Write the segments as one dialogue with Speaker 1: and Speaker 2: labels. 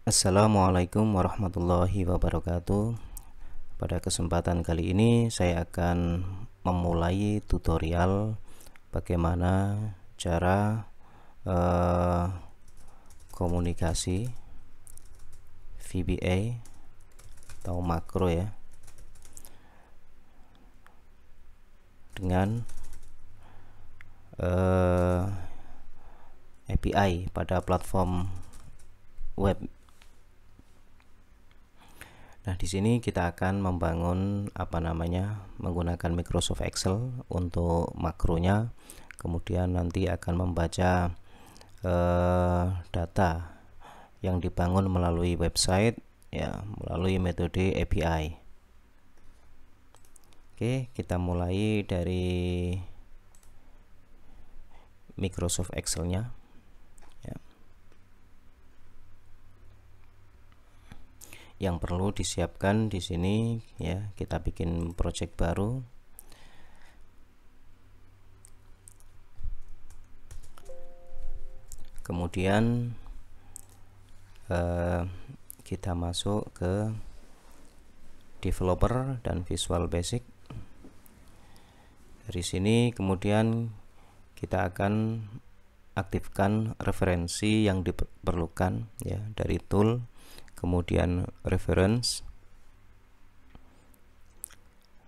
Speaker 1: Assalamualaikum warahmatullahi wabarakatuh. Pada kesempatan kali ini saya akan memulai tutorial bagaimana cara komunikasi VBA atau makro ya dengan API pada platform web. Nah, di sini kita akan membangun menggunakan Microsoft Excel untuk makronya, kemudian nanti akan membaca data yang dibangun melalui website ya, melalui metode API. Oke, kita mulai dari Microsoft Excel-nya. Yang perlu disiapkan di sini ya, kita bikin project baru. Kemudian kita masuk ke developer dan Visual Basic. Dari sini kemudian kita akan aktifkan referensi yang diperlukan ya, dari tool, kemudian reference.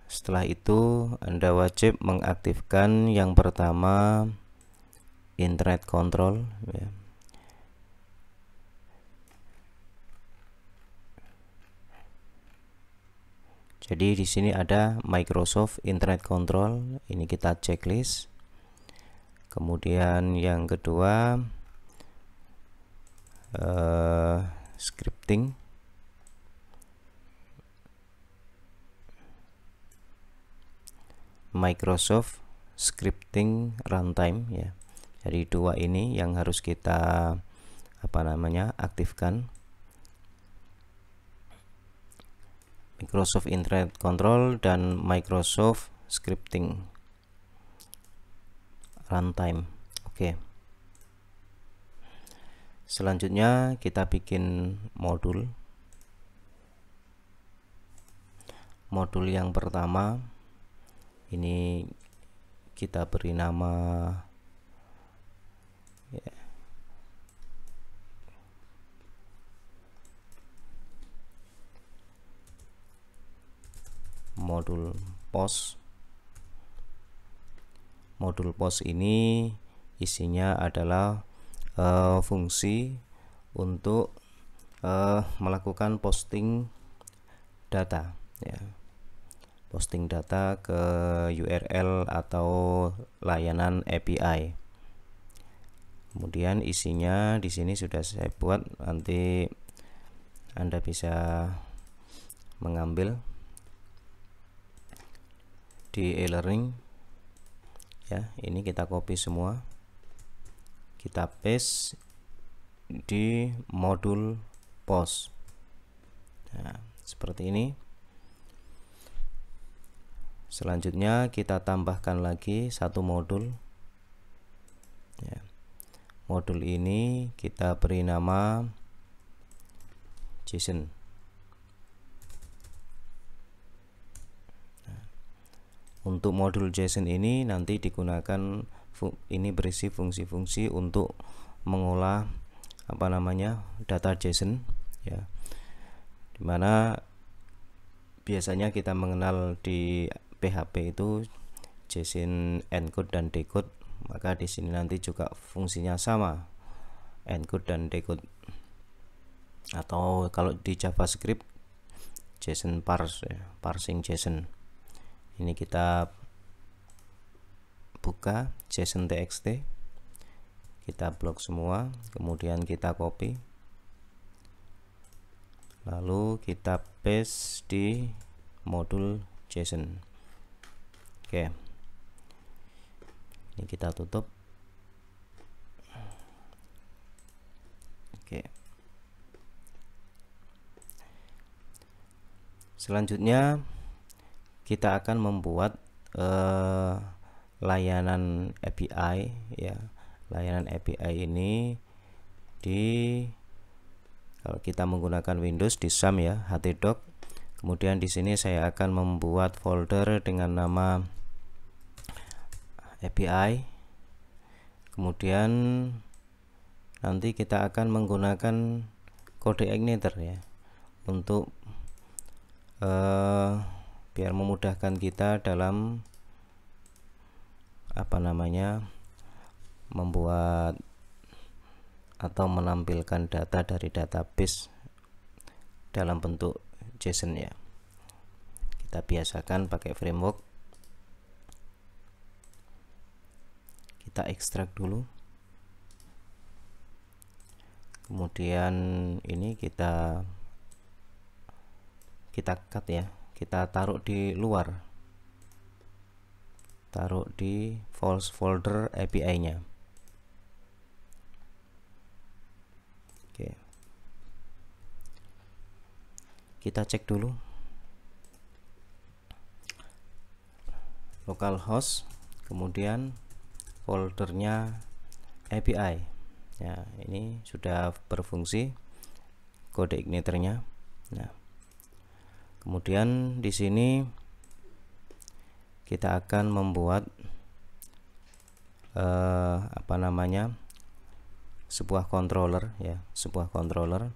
Speaker 1: Setelah itu Anda wajib mengaktifkan yang pertama internet control ya. Jadi di sini ada Microsoft Internet Control, ini kita checklist. Kemudian yang kedua scripting. Microsoft Scripting Runtime ya. Jadi dua ini yang harus kita aktifkan. Microsoft Internet Control dan Microsoft Scripting Runtime. Oke. Selanjutnya kita bikin modul. Modul yang pertama ini kita beri nama ya, modul post. Modul post ini isinya adalah fungsi untuk melakukan posting data ya, posting data ke URL atau layanan API. Kemudian isinya di sini sudah saya buat, nanti Anda bisa mengambil di e-learning ya. Ini kita copy semua, kita paste di modul post. Nah, seperti ini. Selanjutnya kita tambahkan lagi satu modul ya. Modul ini kita beri nama JSON. Untuk modul JSON ini nanti digunakan, ini berisi fungsi-fungsi untuk mengolah data JSON ya, dimana biasanya kita mengenal di PHP itu JSON encode dan decode, maka di sini nanti juga fungsinya sama, encode dan decode. Atau kalau di JavaScript JSON parse ya, parsing JSON. Ini kita buka JSON TXT, kita blok semua, kemudian kita copy, lalu kita paste di modul JSON. Oke, ini kita tutup. Oke, selanjutnya kita akan membuat layanan API ya. Layanan API ini Kalau kita menggunakan Windows di SAM ya, htdoc. Kemudian di sini saya akan membuat folder dengan nama API. Kemudian nanti kita akan menggunakan kode igniter ya untuk biar memudahkan kita dalam membuat atau menampilkan data dari database dalam bentuk JSON ya. Kita biasakan pakai framework. Kita ekstrak dulu. Kemudian ini kita cut ya. Kita taruh di luar. Taruh di folder API-nya. Oke. Kita cek dulu localhost, kemudian foldernya API ya, ini sudah berfungsi kode igniternya. Nah, kemudian di sini kita akan membuat sebuah controller ya, sebuah controller.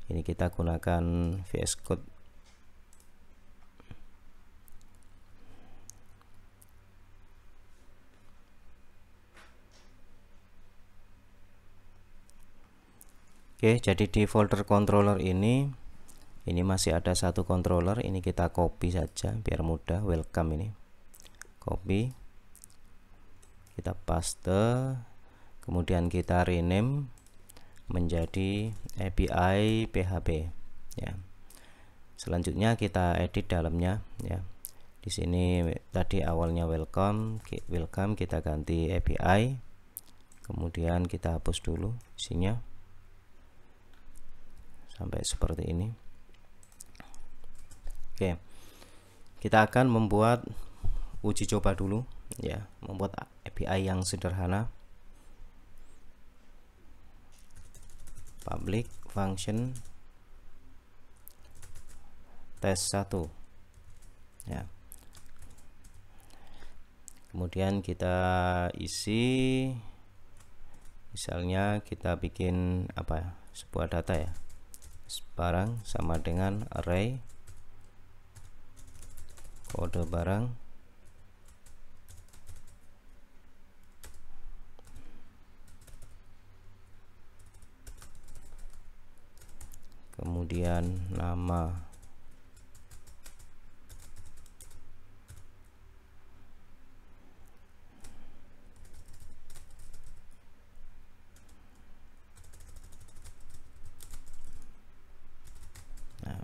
Speaker 1: Ini kita gunakan VS Code. Oke, jadi di folder controller ini masih ada satu controller. Ini kita copy saja biar mudah. Welcome ini copy, kita paste, kemudian kita rename menjadi API PHP ya. Selanjutnya kita edit dalamnya ya. Di sini tadi awalnya welcome kita ganti API, kemudian kita hapus dulu isinya sampai seperti ini. Oke, kita akan membuat uji coba dulu ya, membuat API yang sederhana. Public function test 1 ya. Kemudian kita isi, misalnya kita bikin sebuah data ya, barang sama dengan array kode barang, kemudian nama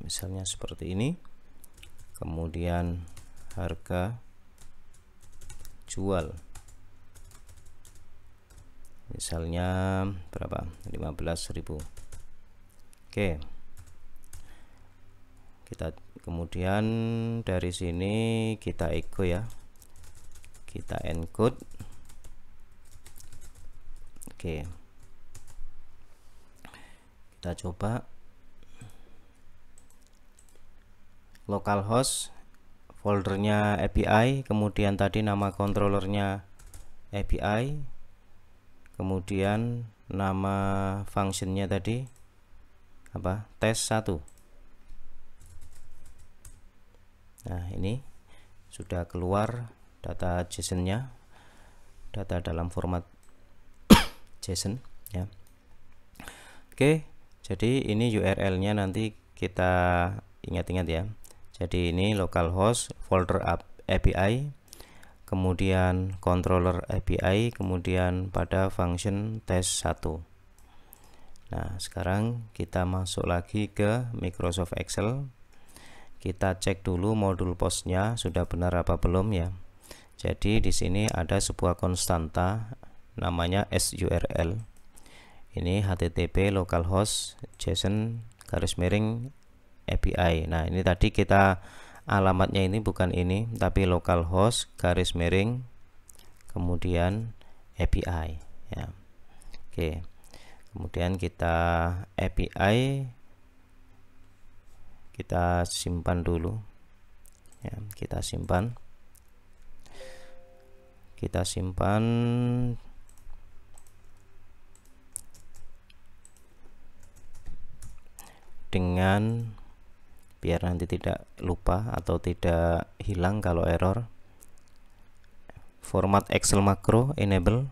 Speaker 1: misalnya seperti ini, kemudian harga jual misalnya berapa, 15.000. Oke, kita kemudian dari sini kita echo ya, kita encode. Oke, kita coba localhost, foldernya API, kemudian tadi nama controllernya API, kemudian nama functionnya tadi test 1. Nah, ini sudah keluar data JSON-nya, data dalam format JSON ya. Oke, jadi ini URL-nya nanti kita ingat-ingat ya. Jadi ini localhost, folder API, kemudian controller API, kemudian pada function test 1. Nah, sekarang kita masuk lagi ke Microsoft Excel. Kita cek dulu modul postnya sudah benar apa belum ya. Jadi di sini ada sebuah konstanta namanya SURL. Ini HTTP localhost JSON API. Nah, ini tadi kita alamatnya ini bukan ini, tapi localhost kemudian API ya. Oke, kemudian kita API kita simpan dulu ya, kita simpan dengan biar nanti tidak lupa atau tidak hilang kalau error. Format Excel makro enable,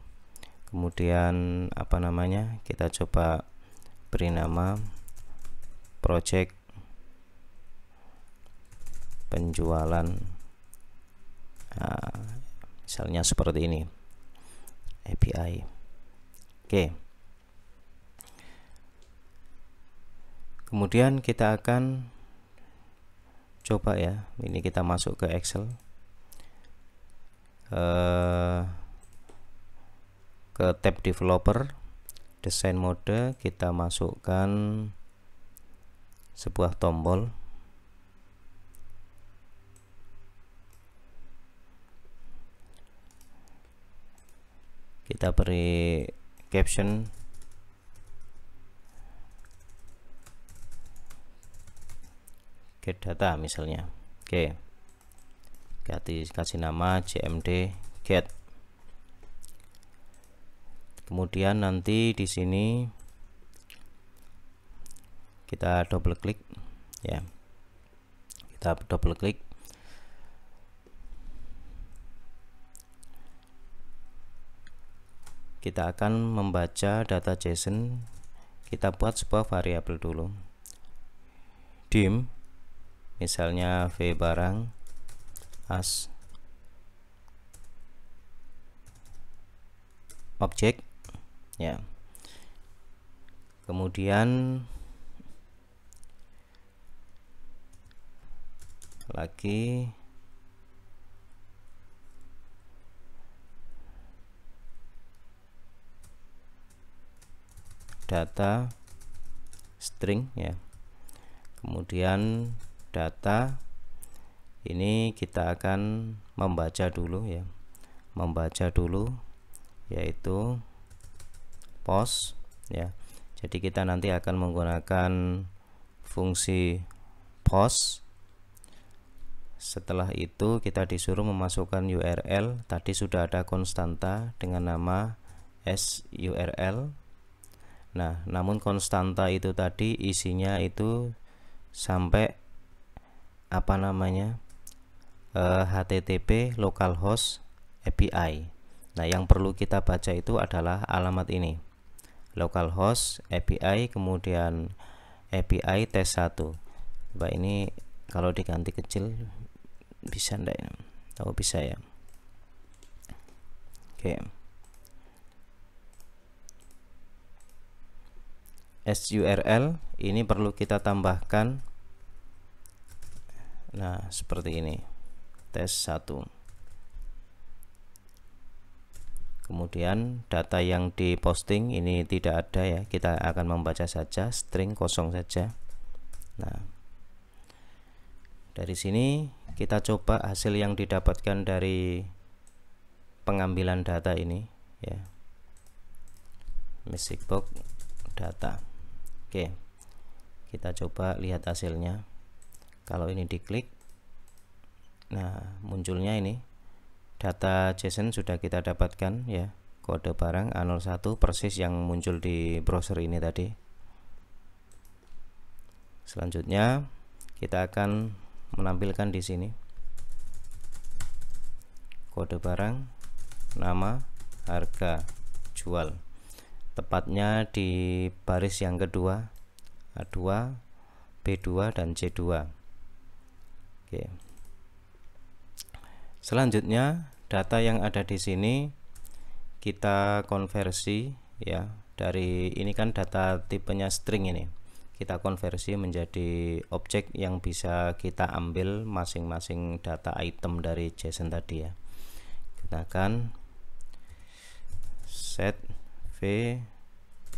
Speaker 1: kemudian apa namanya, kita coba beri nama project penjualan, misalnya seperti ini, API. Oke. Kemudian kita akan coba ya, ini kita masuk ke Excel, ke tab developer, desain mode, kita masukkan sebuah tombol, kita beri caption get data misalnya. Oke, kasih nama cmd get. Kemudian nanti di sini kita double klik ya, kita double klik, kita akan membaca data JSON. Kita buat sebuah variabel dulu, dim misalnya v barang as objek ya. Kemudian lagi data string ya. Kemudian data ini kita akan membaca dulu ya, yaitu post ya. Jadi kita nanti akan menggunakan fungsi post. Setelah itu kita disuruh memasukkan URL. Tadi sudah ada konstanta dengan nama SURL. Nah, namun konstanta itu tadi isinya itu sampai apa namanya, HTTP localhost API. Nah, yang perlu kita baca itu adalah alamat ini, localhost API, kemudian API tes 1. Coba ini kalau diganti kecil bisa enggak ya? Oh, bisa ya. Oke. SURL ini perlu kita tambahkan, nah seperti ini, tes 1. Kemudian data yang diposting ini tidak ada ya, kita akan membaca saja string kosong saja. Nah, dari sini kita coba hasil yang didapatkan dari pengambilan data ini ya, Magic Box data. Oke, kita coba lihat hasilnya. Kalau ini diklik, nah munculnya ini data JSON sudah kita dapatkan ya, kode barang A01 persis yang muncul di browser ini tadi. Selanjutnya kita akan menampilkan di sini kode barang, nama, harga, jual. Tepatnya di baris yang kedua, A2, B2 dan C2. Oke. Selanjutnya data yang ada di sini kita konversi ya, dari ini kan data tipenya string, ini kita konversi menjadi objek yang bisa kita ambil masing-masing data item dari JSON tadi ya. Kita akan set v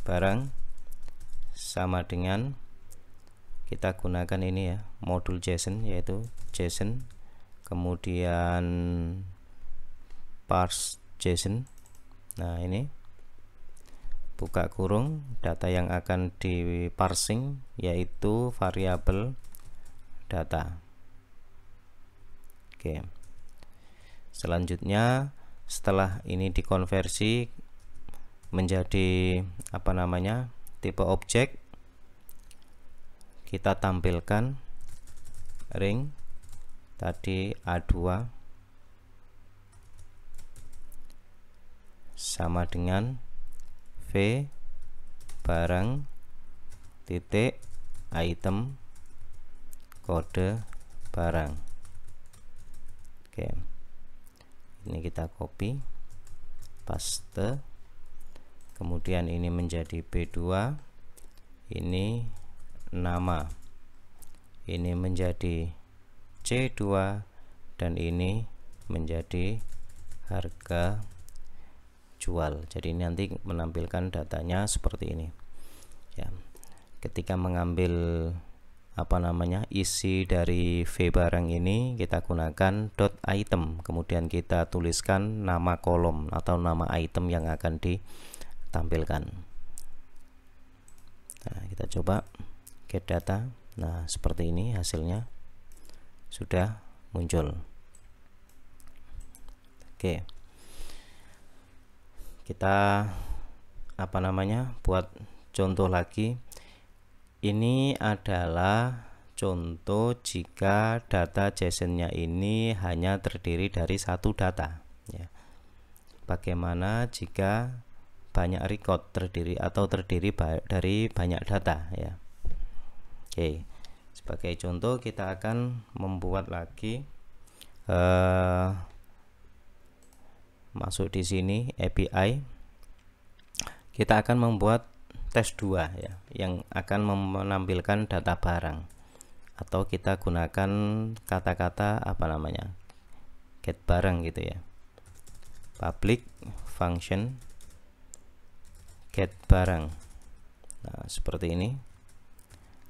Speaker 1: barang sama dengan, kita gunakan ini ya, modul JSON, yaitu JSON kemudian parse JSON. Nah, ini buka kurung, data yang akan di parsing yaitu variabel data. Oke. Selanjutnya setelah ini dikonversi menjadi apa namanya, tipe objek, kita tampilkan ring tadi A2 sama dengan V barang titik item kode barang. Oke, ini kita copy paste, kemudian ini menjadi B2, ini nama, ini menjadi C2, dan ini menjadi harga jual. Jadi ini nanti menampilkan datanya seperti ini ya. Ketika mengambil apa namanya, isi dari V barang ini, kita gunakan .item, kemudian kita tuliskan nama kolom atau nama item yang akan ditampilkan. Nah, kita coba get data. Nah, seperti ini hasilnya sudah muncul. Oke, kita apa namanya, buat contoh lagi. Ini adalah contoh jika data JSON-nya ini hanya terdiri dari satu data ya. Bagaimana jika banyak record terdiri dari banyak data ya. Oke, sebagai contoh kita akan membuat lagi masuk di sini API. Kita akan membuat tes 2 ya, yang akan menampilkan data barang, atau kita gunakan kata-kata apa namanya, get barang gitu ya. Public function get barang. Nah, seperti ini.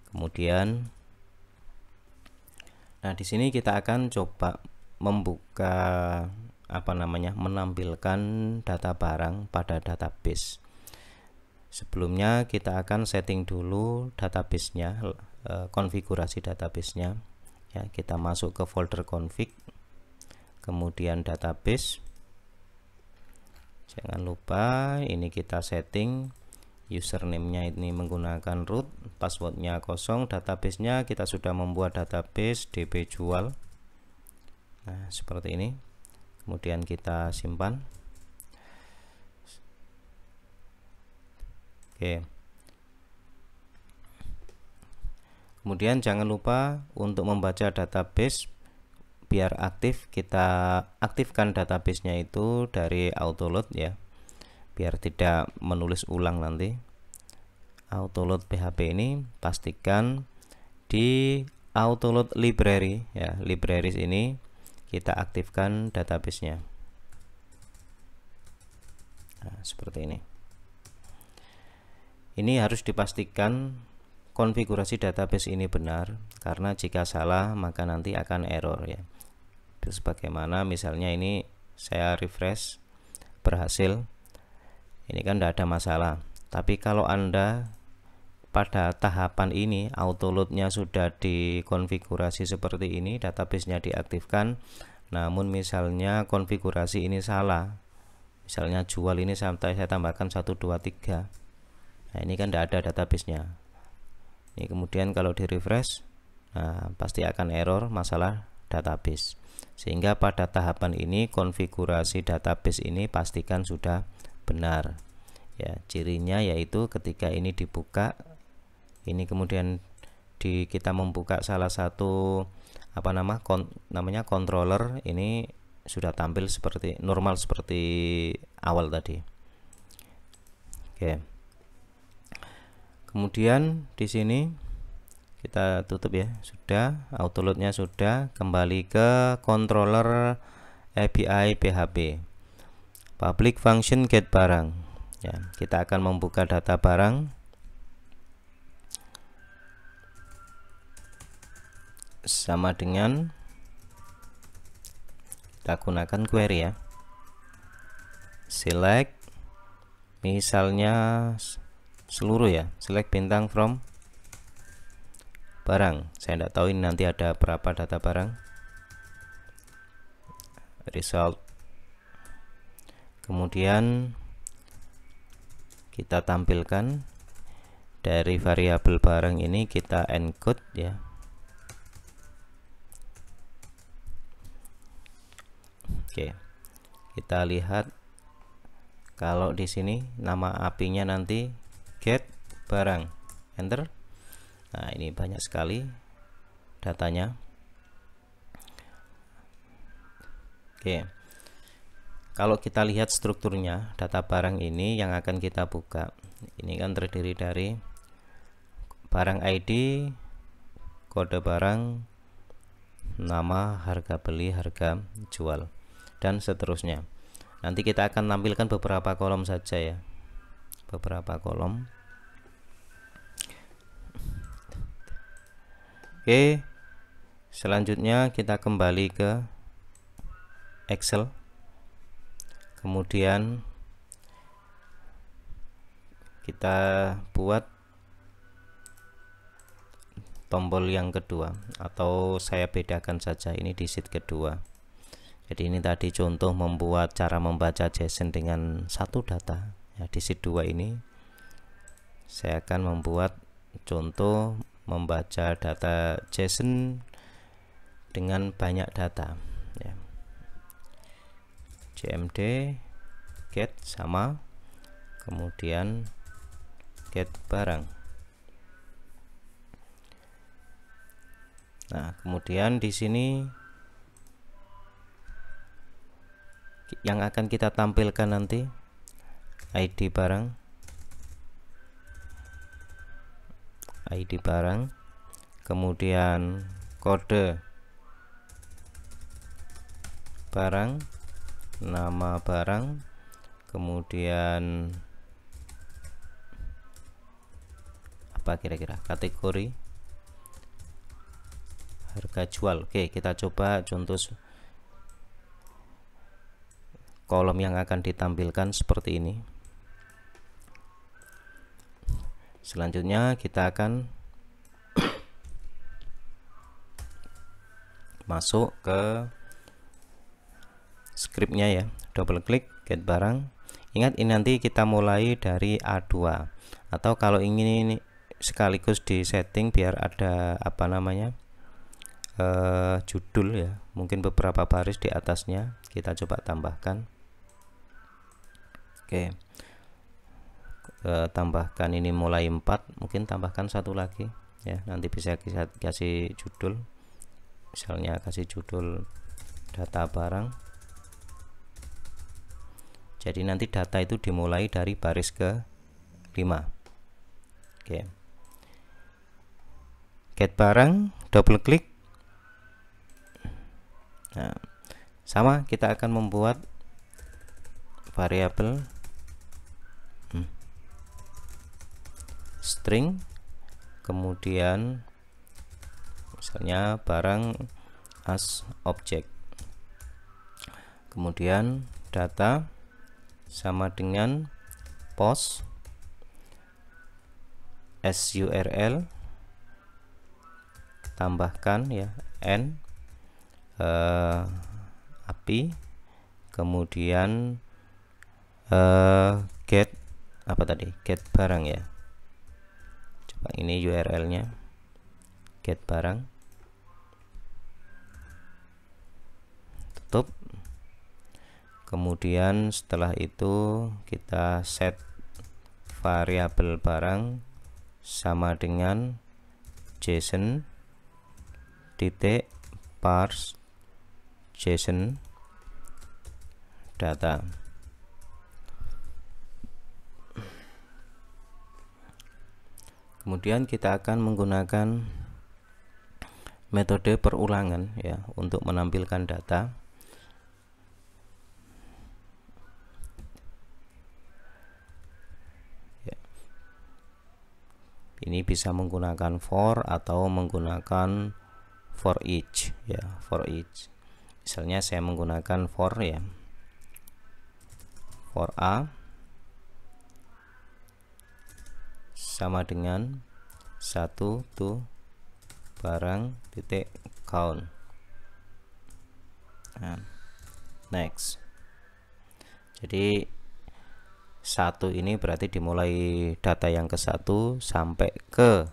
Speaker 1: Kemudian nah di sini kita akan coba membuka apa namanya, menampilkan data barang pada database. Sebelumnya kita akan setting dulu database-nya, konfigurasi database-nya ya. Kita masuk ke folder config, kemudian database. Jangan lupa ini kita setting username-nya ini menggunakan root, password-nya kosong, database-nya kita sudah membuat database db jual. Nah, seperti ini. Kemudian kita simpan. Oke. Kemudian jangan lupa untuk membaca database biar aktif, kita aktifkan database-nya itu dari autoload ya, biar tidak menulis ulang nanti. Autoload PHP ini pastikan di autoload library ya, libraries ini kita aktifkan database-nya. Nah, seperti ini. Ini harus dipastikan konfigurasi database ini benar, karena jika salah maka nanti akan error ya. Sebagaimana misalnya ini saya refresh berhasil, ini kan tidak ada masalah. Tapi kalau Anda pada tahapan ini autoload-nya sudah dikonfigurasi seperti ini, database-nya diaktifkan, namun misalnya konfigurasi ini salah, misalnya jual ini sampai saya tambahkan 1, 2, 3, nah ini kan tidak ada database-nya. Ini kemudian kalau di refresh, nah pasti akan error masalah database. Sehingga pada tahapan ini konfigurasi database ini pastikan sudah benar ya. Cirinya yaitu ketika ini dibuka, ini kemudian kita membuka salah satu apa namanya controller, ini sudah tampil seperti normal seperti awal tadi. Oke. Kemudian di sini kita tutup ya, sudah autoloadnya sudah, kembali ke controller API PHP public function get barang ya. Kita akan membuka data barang sama dengan kita gunakan query ya, select misalnya seluruh ya, select bintang from barang. Saya tidak tahu ini nanti ada berapa data barang. Result. Kemudian kita tampilkan dari variabel barang ini, kita encode ya. Oke, kita lihat kalau di sini nama API-nya nanti get barang, enter. Nah, ini banyak sekali datanya. Oke, kalau kita lihat strukturnya, data barang ini yang akan kita buka, ini kan terdiri dari barang ID, kode barang, nama, harga beli, harga jual, dan seterusnya. Nanti kita akan tampilkan beberapa kolom saja ya, beberapa kolom. Oke, selanjutnya kita kembali ke Excel. Kemudian kita buat tombol yang kedua, atau saya bedakan saja, ini di sheet kedua. Jadi ini tadi contoh membuat cara membaca JSON dengan satu data ya. Di sheet 2 ini saya akan membuat contoh membaca data JSON dengan banyak data ya. CMD get sama, kemudian get barang. Nah, kemudian di sini yang akan kita tampilkan nanti ID barang, kemudian kode barang, nama barang, kemudian apa kira-kira kategori, harga jual. Oke, kita coba contoh kolom yang akan ditampilkan seperti ini. Selanjutnya kita akan masuk ke scriptnya ya, double klik get barang. Ingat, ini nanti kita mulai dari A2, atau kalau ingin ini sekaligus di setting biar ada apa namanya judul ya, mungkin beberapa baris di atasnya kita coba tambahkan. Oke, tambahkan ini mulai 4, mungkin tambahkan satu lagi ya, nanti bisa kasih judul, misalnya kasih judul data barang. Jadi nanti data itu dimulai dari baris ke 5. Oke, get barang, double klik. Nah, sama, kita akan membuat variabel string, kemudian misalnya barang as object, kemudian data sama dengan post surl, tambahkan ya n API, kemudian get apa tadi, get barang ya. Coba ini URL-nya get barang, tutup. Kemudian setelah itu kita set variabel barang sama dengan JSON titik parse JSON data. Kemudian kita akan menggunakan metode perulangan ya untuk menampilkan data. Ya. Ini bisa menggunakan for atau menggunakan for each ya, for each. Misalnya saya menggunakan for ya, for A sama dengan 1 to barang titik count. Nah, next. Jadi satu ini berarti dimulai data yang ke 1 sampai ke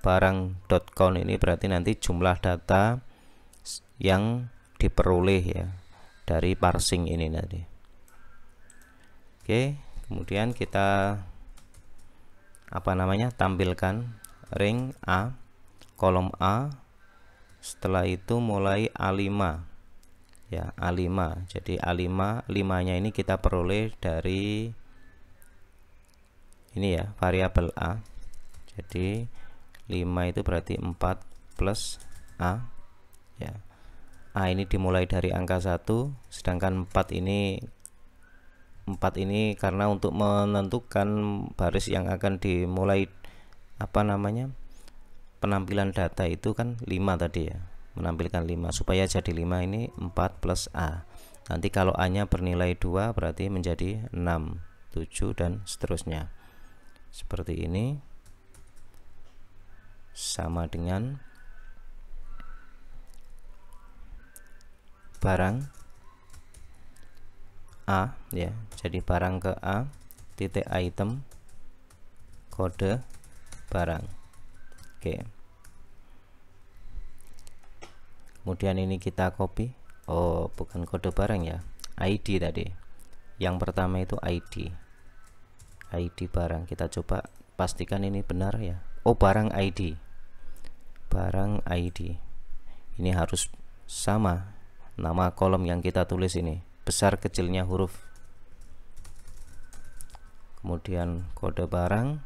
Speaker 1: barang.count ini berarti nanti jumlah data yang diperoleh ya dari parsing ini tadi. Oke, kemudian kita tampilkan ring A, kolom A. Setelah itu mulai A5 ya, A5. Jadi A5, 5-nya ini kita peroleh dari ini ya, variabel A. Jadi 5 itu berarti 4 plus A ya. A ini dimulai dari angka 1, sedangkan 4 ini karena untuk menentukan baris yang akan dimulai penampilan data itu kan 5 tadi ya, menampilkan 5 supaya jadi 5 ini 4 plus A. Nanti kalau A nya bernilai 2 berarti menjadi 6, 7 dan seterusnya. Seperti ini, sama dengan barang A ya. Jadi barang ke A, titik item, kode barang. Oke. Kemudian ini kita copy. Oh, bukan kode barang ya, ID tadi. Yang pertama itu ID barang. Kita coba pastikan ini benar ya. Oh, barang ID. Barang ID. Ini harus sama nama kolom yang kita tulis ini, besar kecilnya huruf. Kemudian kode barang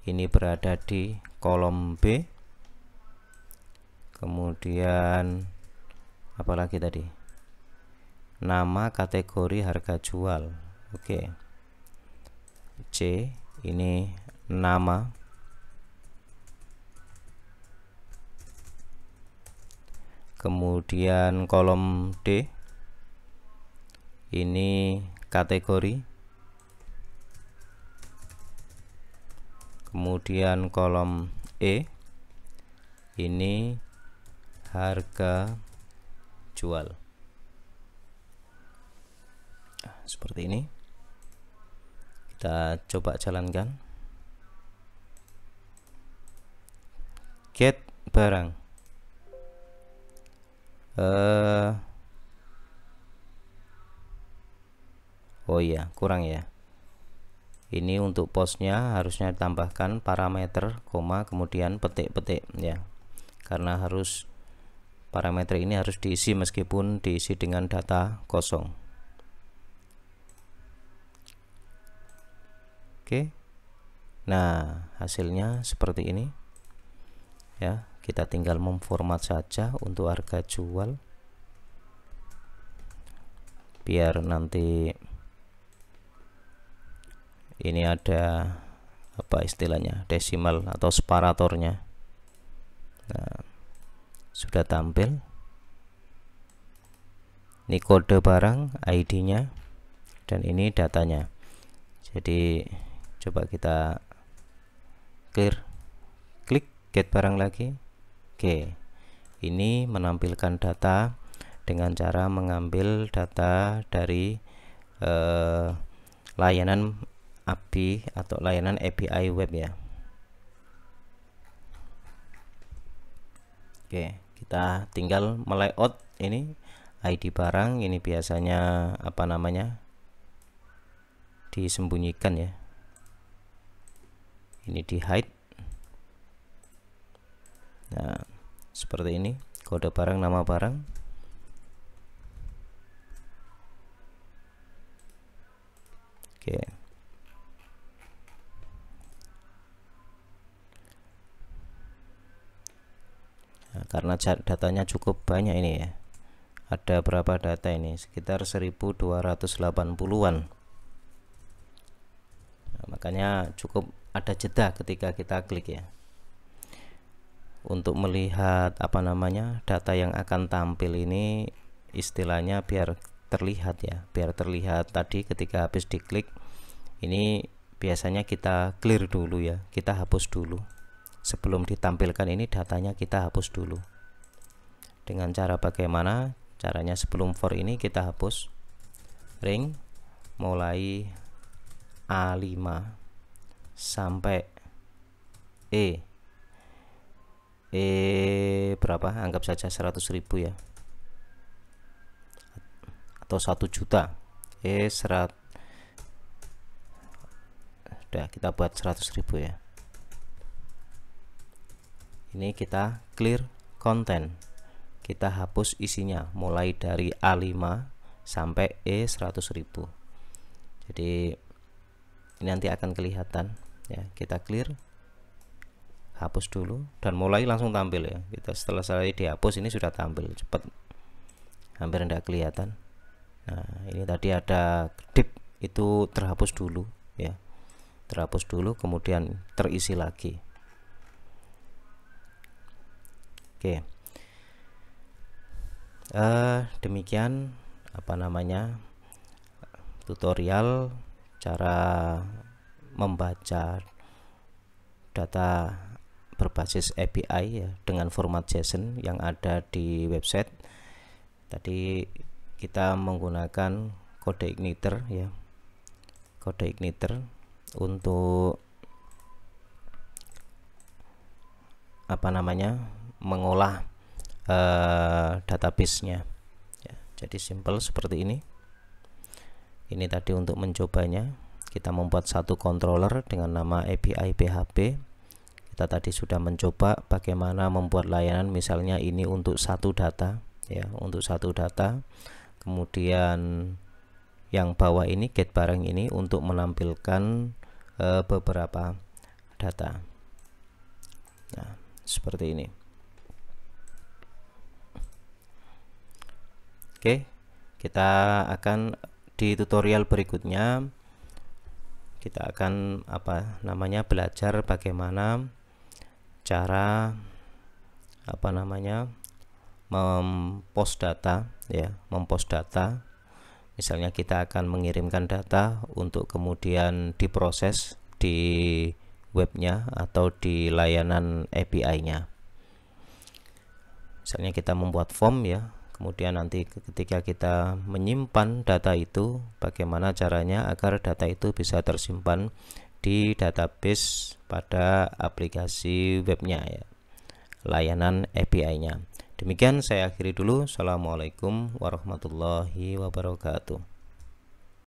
Speaker 1: ini berada di kolom B. Kemudian apalagi tadi, nama kategori harga jual. Oke. C ini nama. Kemudian kolom D ini kategori. Kemudian kolom E ini harga jual. Seperti ini. Kita coba jalankan. Get barang. Oh iya, kurang ya. Ini untuk posnya harusnya ditambahkan parameter, koma, kemudian petik-petik ya. Karena harus parameter ini harus diisi meskipun diisi dengan data kosong. Oke. Nah, hasilnya seperti ini. Ya, kita tinggal memformat saja untuk harga jual. Biar nanti ini ada apa istilahnya, desimal atau separatornya. Nah, sudah tampil. Ini kode barang, ID-nya, dan ini datanya. Jadi coba kita klik get barang lagi. Oke, ini menampilkan data dengan cara mengambil data dari layanan API atau layanan API web ya. Oke, kita tinggal melayout ini ID barang. Ini biasanya disembunyikan ya. Ini di hide. Nah, seperti ini, kode barang, nama barang. Oke. Nah, karena datanya cukup banyak ini ya. Ada berapa data ini? Sekitar 1280-an. Nah, makanya cukup ada jeda ketika kita klik ya. Untuk melihat data yang akan tampil ini, istilahnya biar terlihat ya, biar terlihat tadi ketika habis diklik ini biasanya kita clear dulu ya, kita hapus dulu sebelum ditampilkan ini datanya kita hapus dulu. Dengan cara bagaimana? Caranya sebelum for ini kita hapus ring mulai A5 sampai E berapa? Anggap saja 100.000 ya, atau 1 juta. 100, udah kita buat 100.000 ya. Ini kita clear konten, kita hapus isinya mulai dari A5 sampai E100.000. Jadi ini nanti akan kelihatan ya. Kita clear, hapus dulu, dan mulai langsung tampil ya. Kita setelah selesai dihapus ini sudah tampil cepat, hampir tidak kelihatan. Nah ini tadi ada div itu terhapus dulu ya, terhapus dulu kemudian terisi lagi. Oke, demikian tutorial cara membaca data berbasis API ya dengan format JSON yang ada di website. Tadi kita menggunakan kode igniter ya, kode igniter untuk mengolah database-nya ya. Jadi simple seperti ini. Ini tadi untuk mencobanya, kita membuat satu controller dengan nama API PHP. Kita tadi sudah mencoba bagaimana membuat layanan, misalnya ini untuk satu data ya, untuk satu data. Kemudian yang bawah ini get barang ini untuk menampilkan beberapa data. Nah seperti ini. Oke, kita akan di tutorial berikutnya kita akan belajar bagaimana cara mempost data ya, mempost data. Misalnya kita akan mengirimkan data untuk kemudian diproses di webnya atau di layanan API-nya. Misalnya kita membuat form ya, kemudian nanti ketika kita menyimpan data itu, bagaimana caranya agar data itu bisa tersimpan di database pada aplikasi webnya ya, layanan API-nya. Demikian saya akhiri dulu. Assalamualaikum warahmatullahi wabarakatuh.